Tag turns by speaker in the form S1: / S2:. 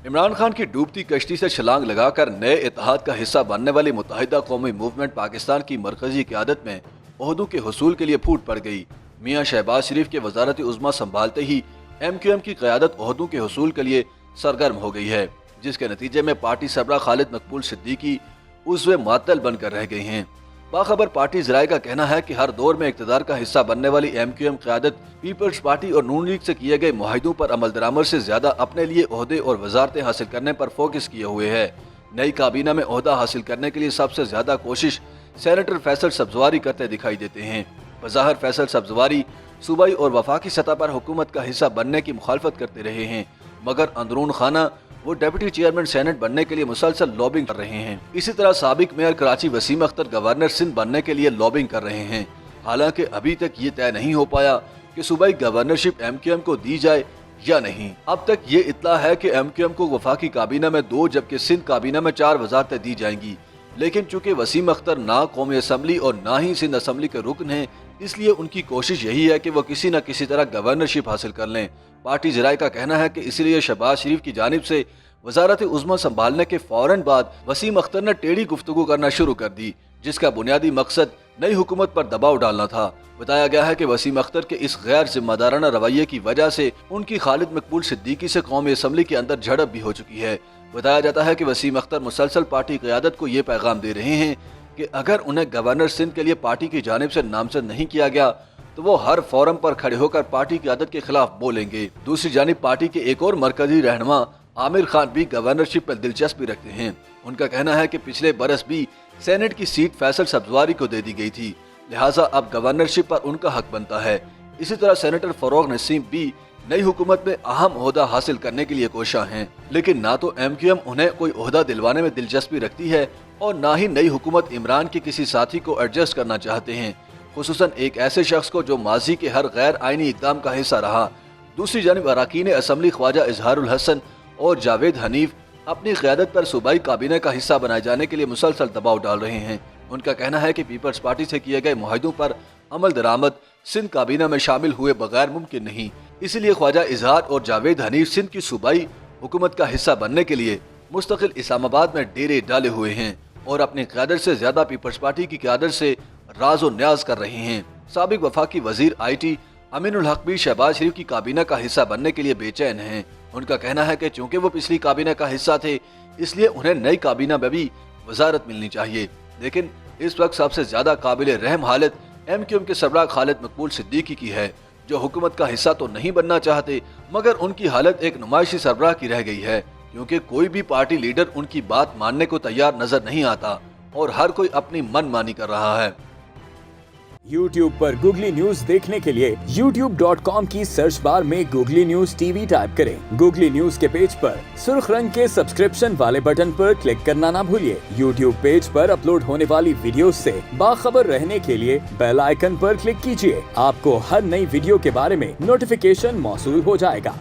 S1: इमरान खान की डूबती कश्ती से छलांग लगाकर नए इत्तेहाद का हिस्सा बनने वाली मुत्तहिदा कौमी मूवमेंट पाकिस्तान की मरकजी क़यादत में ओहदों के हुसूल के लिए फूट पड़ गई। मियां शहबाज शरीफ के वजारत उज़्मा संभालते ही MQM की क़यादत ओहदों के हुसूल के लिए सरगर्म हो गई है, जिसके नतीजे में पार्टी सरबराह खालिद मकबूल सिद्दीकी उज़्वे मुअत्तल बनकर रह गए हैं। बाखबर पार्टी ज़राए का कहना है कि हर दौर में इक़्तिदार का हिस्सा बनने वाली MQM क़यादत पीपल्स पार्टी और नून लीग से किए गए मुआहिदों पर अमल दरामद से ज्यादा अपने लिए ओहदे और वजारतें हासिल करने पर फोकस किए हुए है। नई काबीना में ओहदा हासिल करने के लिए सबसे ज्यादा कोशिश सेनेटर फैसल सब्जवारी करते दिखाई देते हैं। बज़ाहिर फैसल सब्जवारी सूबाई और वफाकी सतह पर हुकूमत का हिस्सा बनने की मुखालफत करते रहे हैं, मगर अंदरून खाना वो डिप्टी चेयरमैन सेनेट बनने के लिए मुसलसल लॉबिंग कर रहे हैं। इसी तरह साबिक मेयर कराची वसीम अख्तर गवर्नर सिंध बनने के लिए लॉबिंग कर रहे हैं। हालांकि अभी तक ये तय नहीं हो पाया कि सूबाई गवर्नरशिप MQM को दी जाए या नहीं। अब तक ये इत्तला है कि MQM को वफाकी काबीना में 2 जबकि सिंध काबीना में 4 वजारतें दी जाएंगी, लेकिन चूंकि वसीम अख्तर ना कौमी असम्बली और ना ही सिंध असम्बली के रुकन हैं, इसलिए उनकी कोशिश यही है कि वो किसी न किसी तरह गवर्नरशिप हासिल कर लें। पार्टी ज़राए का कहना है कि इसलिए शहबाज शरीफ की जानिब से वजारत उज़्मा संभालने के फौरन बाद वसीम अख्तर ने टेढ़ी गुफ्तगू करना शुरू कर दी, जिसका बुनियादी मकसद नई हुकूमत पर दबाव डालना था। बताया गया है कि वसीम अख्तर के इस गैर जिम्मेदाराना रवैये की वजह से उनकी खालिद मकबूल सिद्दीकी से कौमी असम्बली के अंदर झड़प भी हो चुकी है। बताया जाता है कि वसीम अख्तर मुसलसल पार्टी क़यादत को ये पैगाम दे रहे हैं कि अगर उन्हें गवर्नर सिंध के लिए पार्टी की जानिब से नामजद नहीं किया गया तो वो हर फोरम पर खड़े होकर पार्टी की आदत के खिलाफ बोलेंगे। दूसरी जानिब पार्टी के एक और मरकजी रहनुमा आमिर खान भी गवर्नरशिप में दिलचस्पी रखते हैं। उनका कहना है कि पिछले बरस भी सेनेट की सीट फैसल सब्जवारी को दे दी गई थी, लिहाजा अब गवर्नरशिप पर उनका हक बनता है। इसी तरह सेनेटर फरोग नसीम भी नई हुकूमत में अहम ओहदा हासिल करने के लिए कोशां हैं, लेकिन ना तो MQM उन्हें कोई ओहदा दिलवाने में दिलचस्पी रखती है और ना ही नई हुकूमत इमरान के किसी साथी को एडजस्ट करना चाहते हैं, खुसूसन एक ऐसे शख्स को जो माजी के हर गैर आईनी इक़दाम का हिस्सा रहा। दूसरी जानिब अरकान असम्बली ख्वाजा इजहारुल हसन और जावेद हनीफ अपनी क़यादत पर सूबाई काबीना का हिस्सा बनाए जाने के लिए मुसलसल दबाव डाल रहे हैं। उनका कहना है कि पीपल्स पार्टी से किए गए मुआहिदों पर अमल दरामद सिंध काबीना में शामिल हुए बगैर मुमकिन नहीं, इसलिए ख्वाजा इजहार और जावेद हनीफ सिंध की सूबाई हुकूमत का हिस्सा बनने के लिए मुस्तकिल इस्लामाबाद में डेरे डाले हुए हैं और अपनी क़यादत से ज्यादा पीपल्स पार्टी की क़यादत से राज और न्याज कर रहे हैं। साबिक वफाकी वजीर IT अमीनुल हक भी शहबाज शरीफ की काबीना का हिस्सा बनने के लिए बेचैन हैं। उनका कहना है कि चूंकि वो पिछली काबीना का हिस्सा थे, इसलिए उन्हें नई काबीना में भी वजारत मिलनी चाहिए, लेकिन इस वक्त सबसे ज्यादा काबिल रहम हालत MQM के सरबराह खालिद मकबूल सिद्दीकी की है, जो हुकूमत का हिस्सा तो नहीं बनना चाहते, मगर उनकी हालत एक नुमाइशी सरबराह की रह गई है, क्योंकि कोई भी पार्टी लीडर उनकी बात मानने को तैयार नजर नहीं आता और हर कोई अपनी मनमानी कर रहा है।
S2: YouTube पर गूगली न्यूज देखने के लिए youtube.com की सर्च बार में गूगली न्यूज TV टाइप करें। गूगली न्यूज के पेज पर सुर्ख रंग के सब्सक्रिप्शन वाले बटन पर क्लिक करना ना भूलिए। YouTube पेज पर अपलोड होने वाली वीडियोस से बाखबर रहने के लिए बेल आइकन पर क्लिक कीजिए। आपको हर नई वीडियो के बारे में नोटिफिकेशन मौसूल हो जाएगा।